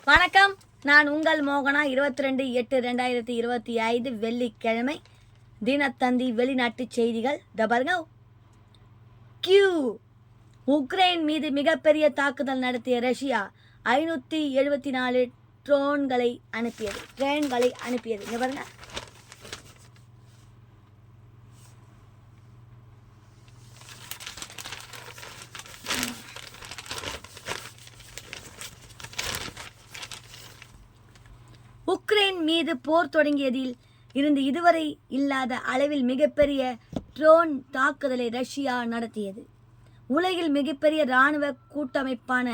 வணக்கம். நான் உங்கள் மோகனா. 22/8/2025 வெள்ளிக்கிழமை. தினத்தந்தி வெளிநாட்டு செய்திகள். பாருங்க. உக்ரைன் மீது மிகப்பெரிய தாக்குதல் நடத்திய ரஷ்யா 574 ட்ரோன்களை அனுப்பியது. இங்க பாருங்க. உக்ரைன் மீது போர் தொடங்கியதில் இருந்து இதுவரை இல்லாத அளவில் மிகப்பெரிய ட்ரோன் தாக்குதலை ரஷ்யா நடத்தியது. உலகில் மிகப்பெரிய இராணுவ கூட்டமைப்பான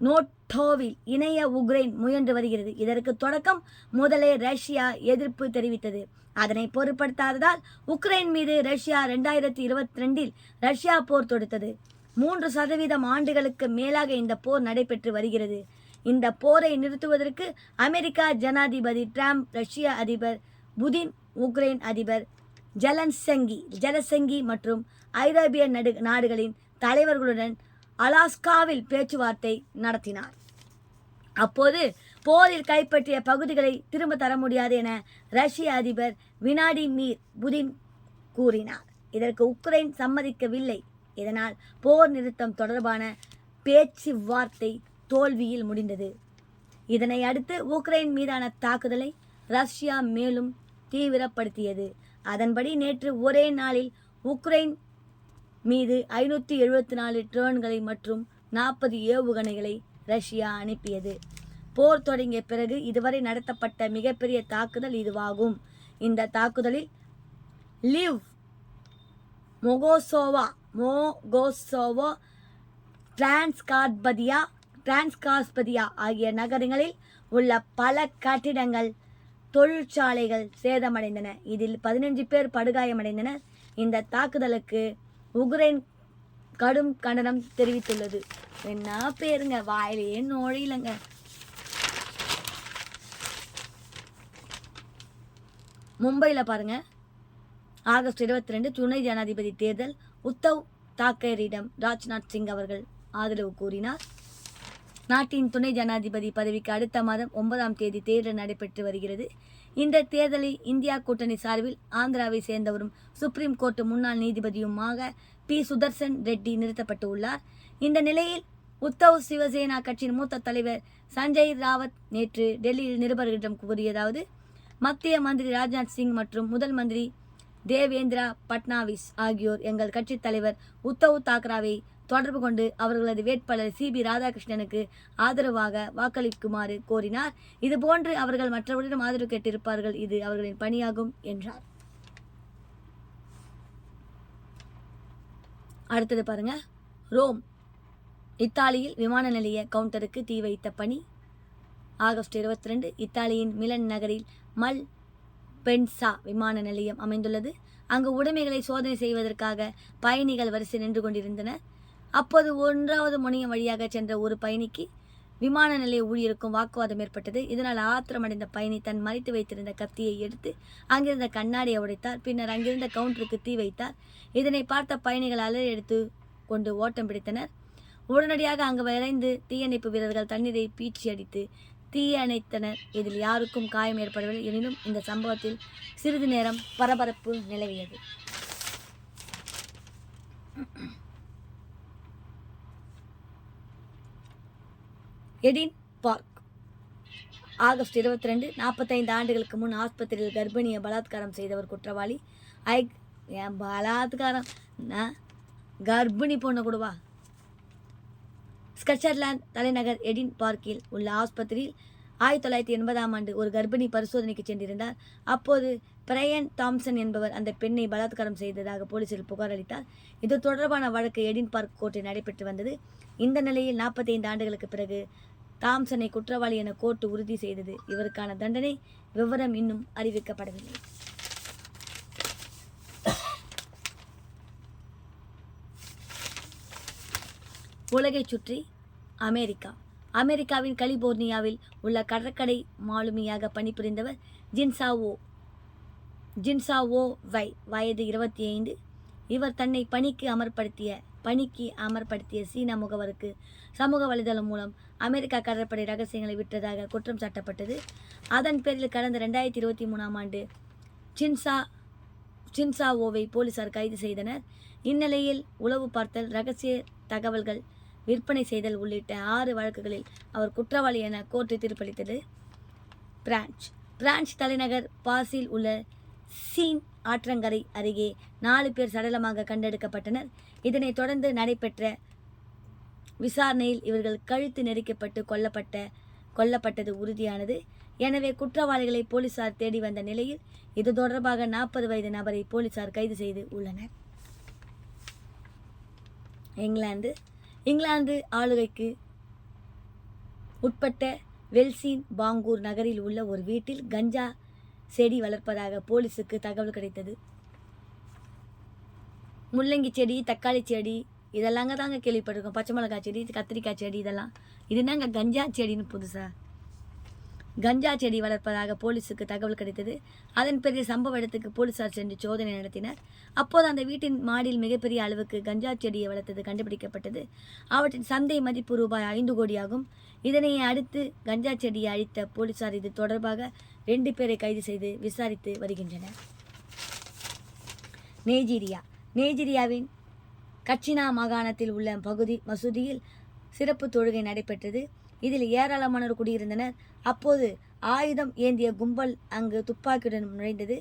நேட்டோவில் இணைய உக்ரைன் முயன்று வருகிறது. இதற்கு தொடக்கம் முதலே ரஷ்யா எதிர்ப்பு தெரிவித்தது. அதனை பொருட்படுத்தாததால் உக்ரைன் மீது ரஷ்யா 2022 ரஷ்யா போர் தொடுத்தது. 3% ஆண்டுகளுக்கு மேலாக இந்த போர் நடைபெற்று வருகிறது. இந்த போரை நிறுத்துவதற்கு அமெரிக்கா ஜனாதிபதி டிரம்ப், ரஷ்ய அதிபர் புதின், உக்ரைன் அதிபர் ஜெலன்ஸ்கி மற்றும் ஐரோப்பிய நாடுகளின் தலைவர்களுடன் அலாஸ்காவில் பேச்சுவார்த்தை நடத்தினார். அப்போது போரில் கைப்பற்றிய பகுதிகளை திரும்ப தர முடியாது என ரஷ்ய அதிபர் விளாடிமிர் புதின் கூறினார். இதற்கு உக்ரைன் சம்மதிக்கவில்லை. இதனால் போர் நிறுத்தம் தொடர்பான பேச்சுவார்த்தை தோல்வியில் முடிந்தது. இதனை அடுத்து உக்ரைன் மீதான தாக்குதலை ரஷ்யா மேலும் தீவிரப்படுத்தியது. அதன்படி நேற்று ஒரே நாளில் உக்ரைன் மீது 574 ட்ரோன்களை மற்றும் 40 ஏவுகணைகளை ரஷ்யா அனுப்பியது. போர் தொடங்கிய பிறகு இதுவரை நடத்தப்பட்ட மிகப்பெரிய தாக்குதல் இதுவாகும். இந்த தாக்குதலில் லிவ், மோகோசோவா, டிரான்ஸ்காஸ்பதியா ஆகிய நகரங்களில் உள்ள பல கட்டிடங்கள், தொழிற்சாலைகள் சேதமடைந்தன. இதில் 15 பேர் படுகாயமடைந்தனர். இந்த தாக்குதலுக்கு உக்ரைன் கடும் கண்டனம் தெரிவித்துள்ளது. என்ன பேருங்க, வாயிலேயே நுழையிலங்க. மும்பையில் பாருங்க, ஆகஸ்ட் 22 துணை ஜனாதிபதி தேர்தல். உத்தவ் தாக்கரேயிடம் ராஜ்நாத் சிங் அவர்கள் ஆதரவு கூறினார். நாட்டின் துணை ஜனாதிபதி பதவிக்கு அடுத்த மாதம் 9ஆம் தேதி தேர்தல் நடைபெற்று வருகிறது. இந்த தேர்தலில் இந்தியா கூட்டணி சார்பில் ஆந்திராவை சேர்ந்தவரும் சுப்ரீம் கோர்ட் முன்னாள் நீதிபதியுமாக பி. சுதர்சன் ரெட்டி நிறுத்தப்பட்டு உள்ளார். இந்த நிலையில் உத்தவ் சிவசேனா கட்சியின் மூத்த தலைவர் சஞ்சய் ராவத் நேற்று டெல்லியில் நிருபர்களிடம் கூறியதாவது: மத்திய மந்திரி ராஜ்நாத் சிங் மற்றும் முதல் மந்திரி தேவேந்திரா பட்னாவிஸ் ஆகியோர் எங்கள் கட்சி தலைவர் உத்தவ் தாக்கரேவை தொடர்பு கொண்டு அவர்களது வேட்பாளர் CB ராதாகிருஷ்ணனுக்கு ஆதரவாக வாக்களிக்குமாறு கோரினார். இதுபோன்று அவர்கள் மற்றவர்களிடம் ஆதரவு கேட்டிருப்பார்கள். இது அவர்களின் பணியாகும் என்றார். அடுத்தது பாருங்க. ரோம், இத்தாலியில் விமான நிலைய கவுண்டருக்கு தீ வைத்த பணி. ஆகஸ்ட் 22 இத்தாலியின் மிலன் நகரில் பென்சா விமான நிலையம் அமைந்துள்ளது. அங்கு உடைமைகளை சோதனை செய்வதற்காக பயணிகள் வரிசை நின்று கொண்டிருந்தனர். அப்போது 1வது முனையம் வழியாக சென்ற ஒரு பயணிக்கு விமான நிலைய ஊழியருக்கும் வாக்குவாதம் ஏற்பட்டது. இதனால் ஆத்திரமடைந்த பயணி தன் மறைத்து வைத்திருந்த கத்தியை எடுத்து அங்கிருந்த கண்ணாடியை உடைத்தார். பின்னர் அங்கிருந்த கவுண்டருக்கு தீ வைத்தார். இதனை பார்த்த பயணிகள் அலறி எடுத்து கொண்டு ஓட்டம் பிடித்தனர். உடனடியாக அங்கு விரைந்து தீயணைப்பு வீரர்கள் தண்ணீரை பீச்சி அடித்து தீயணைத்தனர். இதில் யாருக்கும் காயம் ஏற்படவில்லை. எனினும் இந்த சம்பவத்தில் சிறிது நேரம் பரபரப்பு நிலவியது. எடின் பார்க், ஆகஸ்ட் 22 45 ஆண்டுகளுக்கு முன் ஆஸ்பத்திரியில் கர்ப்பிணியை பலாத்காரம் செய்தவர் குற்றவாளி. பலாத்காரம் கர்ப்பிணி பொண்ணு கூடவா? ஸ்கொட்லாந்து தலைநகர் எடின் பார்க்கில் உள்ள ஆஸ்பத்திரியில் 1980ஆம் ஆண்டு ஒரு கர்ப்பிணி பரிசோதனைக்கு சென்றிருந்தார். அப்போது பிரையன் தாம்சன் என்பவர் அந்த பெண்ணை பலாத்காரம் செய்ததாக போலீசில் புகார் அளித்தார். இது தொடர்பான வழக்கு எடின் பார்க் கோர்ட்டில் நடைபெற்று வந்தது. இந்த நிலையில் 45 ஆண்டுகளுக்கு பிறகு தாம்சனை குற்றவாளி என கோர்ட்டு உறுதி செய்தது. இவருக்கான தண்டனை விவரம் இன்னும் அறிவிக்கப்படவில்லை. உலகை சுற்றி அமெரிக்காவின் கலிபோர்னியாவில் உள்ள கடற்கரை மாலுமியாக பணிபுரிந்தவர் ஜின்சாவோ வை, வயது 25. இவர் தன்னை பணிக்கு அமர்படுத்திய பணிக்கு அமர்படுத்திய சீன முகவருக்கு சமூக வலைதளம் மூலம் அமெரிக்கா கடற்படை ரகசியங்களை விற்றதாக குற்றம் சாட்டப்பட்டது. அதன் பேரில் கடந்த 2023 ஆண்டு சின்சாவோவை போலீசார் கைது செய்தனர். இந்நிலையில் உளவு பார்த்தல், ரகசிய தகவல்கள் விற்பனை செய்தல் உள்ளிட்ட 6 வழக்குகளில் அவர் குற்றவாளி என கோர்ட்டு தீர்ப்பளித்தது. பிரான்ஸ் தலைநகர் பாரிஸில் உள்ள சீன் ஆற்றங்கரை அருகே 4 பேர் சடலமாக கண்டெடுக்கப்பட்டனர். இதனைத் தொடர்ந்து நடைபெற்ற விசாரணையில் இவர்கள் கழுத்து நெரிக்கப்பட்டு கொல்லப்பட்டது உறுதியானது. எனவே குற்றவாளிகளை போலீசார் தேடி வந்த நிலையில் இது தொடர்பாக 40 வயது நபரை போலீசார் கைது செய்து உள்ளனர். இங்கிலாந்து ஆளுகைக்கு உட்பட்ட வெல்சின் பாங்கூர் நகரில் உள்ள ஒரு வீட்டில் கஞ்சா செடி வளர்ப்பதாக போலீசுக்கு தகவல் கிடைத்தது. முள்ளங்கி செடி, தக்காளி செடி இதெல்லாங்க தாங்க கேள்விப்பட்டிருக்கோம். பச்சை மிளகாய் செடி, கத்திரிக்காய் செடி இதெல்லாம். இது என்னங்க கஞ்சா செடின்னு புதுசா? கஞ்சா செடி வளர்ப்பதாக போலீசுக்கு தகவல் கிடைத்தது. அதன் பேரில் சம்பவ இடத்துக்கு போலீசார் சென்று சோதனை நடத்தினர். அப்போது அந்த வீட்டின் மாடியில் மிகப்பெரிய அளவுக்கு கஞ்சா செடியை வளர்த்தது கண்டுபிடிக்கப்பட்டது. அவற்றின் சந்தை மதிப்பு ரூபாய் 5 கோடி ஆகும். இதனை அடுத்து கஞ்சா செடியை அழித்த போலீசார் இது தொடர்பாக 2 பேரை கைது செய்து விசாரித்து வருகின்றனர். நைஜீரியாவின் கச்சினா மாகாணத்தில் உள்ள மசூதியில் சிறப்பு தொழுகை நடைபெற்றது. இதில் ஏராளமானோர் குடியிருந்தனர். அப்போது ஆயுதம் ஏந்திய கும்பல் அங்கு துப்பாக்கியுடன் நுழைந்தது.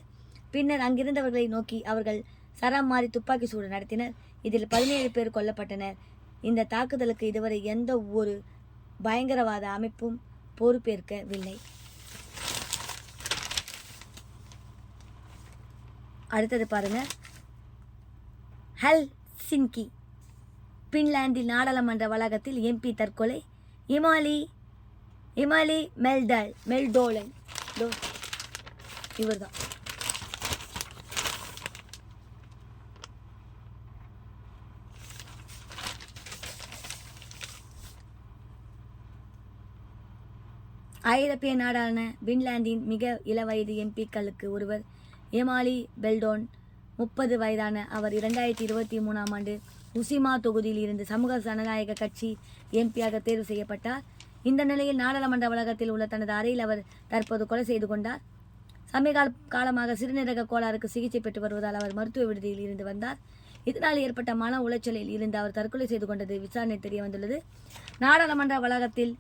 பின்னர் அங்கிருந்தவர்களை நோக்கி அவர்கள் சரம் மாறி துப்பாக்கி சூடு நடத்தினர். இதில் 17 பேர் கொல்லப்பட்டனர். இந்த தாக்குதலுக்கு இதுவரை எந்த ஒரு பயங்கரவாத அமைப்பும் பொறுப்பேற்கவில்லை. அடுத்தது பாருங்க. ஹெல்சிங்கி பின்லாந்தில் நாடாளுமன்ற வளாகத்தில் MP தற்கொலை. இமாலி மெல்டோலன் இவர்தான். ஐரோப்பிய நாடான பின்லாந்தின் மிக இளவயது MP-க்களுக்கு ஒருவர் இமாலி பெல்டோன். 30 வயதான அவர் 2023 ஆண்டு உசிமா தொகுதியில் இருந்து சமூக ஜனநாயக கட்சி MP-யாக தேர்வு செய்யப்பட்டார். இந்த நிலையில் நாடாளுமன்ற வளாகத்தில் உள்ள தனது அறையில் அவர் தற்போது கொலை செய்து கொண்டார். சமீப காலமாக சிறுநீரக கோளாறுக்கு சிகிச்சை பெற்று வருவதால் அவர் மருத்துவ விடுதியில் இருந்து வந்தார். இதனால் ஏற்பட்ட மன உளைச்சலில் இருந்து அவர் தற்கொலை செய்து கொண்டது விசாரணை தெரிய வந்துள்ளது. நாடாளுமன்ற வளாகத்தில்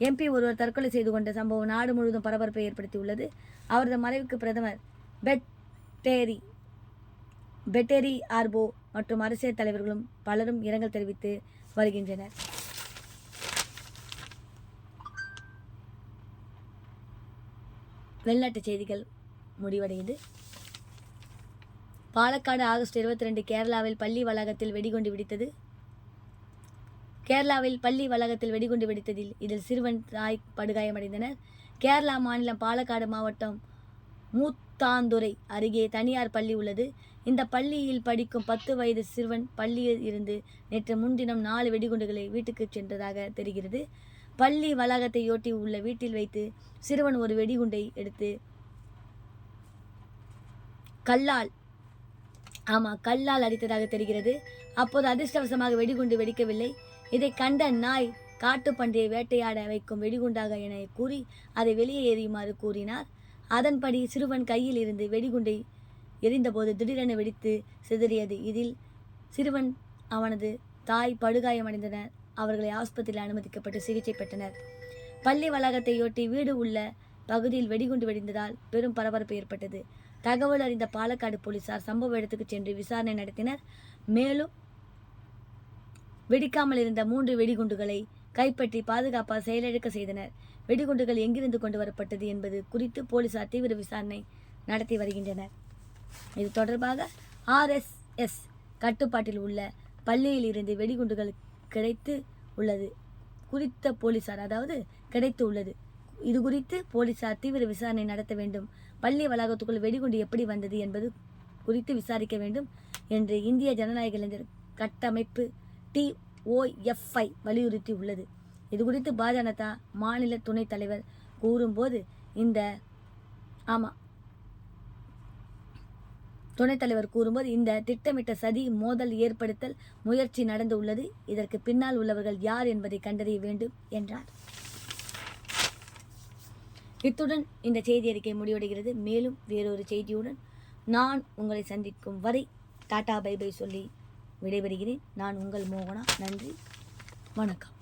MP ஒருவர் தற்கொலை செய்து கொண்ட சம்பவம் நாடு முழுவதும் பரபரப்பை ஏற்படுத்தியுள்ளது. அவரது மறைவுக்கு பிரதமர் பெட்டேரி ஆர்போ மற்றும் அரசியல் தலைவர்களும் பலரும் இரங்கல் தெரிவித்து வருகின்றனர். வெளிநாட்டு செய்திகள் முடிவடையுது. பாலக்காடு ஆகஸ்ட் 22 கேரளாவில் பள்ளி வளாகத்தில் வெடிகுண்டு வெடித்ததில் இதில் சிறுவன் தாய் படுகாயமடைந்தனர். கேரளா மாநிலம் பாலக்காடு மாவட்டம் மூத்தாந்துறை அருகே தனியார் பள்ளி உள்ளது. இந்த பள்ளியில் படிக்கும் 10 வயது சிறுவன் பள்ளியில் இருந்து நேற்று முன்தினம் 4 வெடிகுண்டுகளை வீட்டுக்கு சென்றதாக தெரிகிறது. பள்ளி வளாகத்தையொட்டி உள்ள வீட்டில் வைத்து சிறுவன் ஒரு வெடிகுண்டை எடுத்து கல்லால் அடித்ததாக தெரிகிறது. அப்போது அதிர்ஷ்டவசமாக வெடிகுண்டு வெடிக்கவில்லை. இதை கண்ட நாய் காட்டுப்பன்றியை வேட்டையாட வைக்கும் வெடிகுண்டாக என கூறி அதை வெளியே எறியுமாறு கூறினார். அதன்படி சிறுவன் கையில் இருந்து வெடிகுண்டை எரிந்தபோது திடீரென வெடித்து சிதறியது. இதில் சிறுவன் அவனது தாய் படுகாயமடைந்தனர். அவர்களை ஆஸ்பத்திரியில் அனுமதிக்கப்பட்டு சிகிச்சை பெற்றனர். பள்ளி வளாகத்தையொட்டி வீடு உள்ள பகுதியில் வெடிகுண்டு வெடித்ததால் பெரும் பரபரப்பு ஏற்பட்டது. தகவல் அறிந்த பாலக்காடு போலீசார் சம்பவ இடத்துக்கு சென்று விசாரணை நடத்தினர். மேலும் வெடிக்காமல் இருந்த 3 வெடிகுண்டுகளை கைப்பற்றி பாதுகாப்பாக செயலிழக்க செய்தனர். வெடிகுண்டுகள் எங்கிருந்து கொண்டு வரப்பட்டது என்பது குறித்து போலீசார் தீவிர விசாரணை நடத்தி வருகின்றனர். இது தொடர்பாக RSS கட்டுப்பாட்டில் உள்ள பள்ளியில் இருந்து வெடிகுண்டுகள் கிடைத்து உள்ளது. இது குறித்து போலீசார் தீவிர விசாரணை நடத்த வேண்டும். பள்ளி வளாகத்துக்குள் வெடிகுண்டு எப்படி வந்தது என்பது குறித்து விசாரிக்க வேண்டும் என்று இந்திய ஜனநாயக இளைஞர் கட்டமைப்பு TOFI வலியுறுத்தி உள்ளது. இது குறித்து பாஜக மாநில துணைத் தலைவர் கூறும்போது துணைத் தலைவர் கூறும்போது, இந்த திட்டமிட்ட சதி மோதல் ஏற்படுத்தல் முயற்சி நடந்து உள்ளது. இதற்கு பின்னால் உள்ளவர்கள் யார் என்பதை கண்டறிய வேண்டும் என்றார். இத்துடன் இந்த செய்தி அறிக்கை முடிவடைகிறது. மேலும் வேறொரு செய்தியுடன் நான் உங்களை சந்திக்கும் வரை டாடா பை பை சொல்லி விடைபெறுகிறேன். நான் உங்கள் மோகனா. நன்றி, வணக்கம்.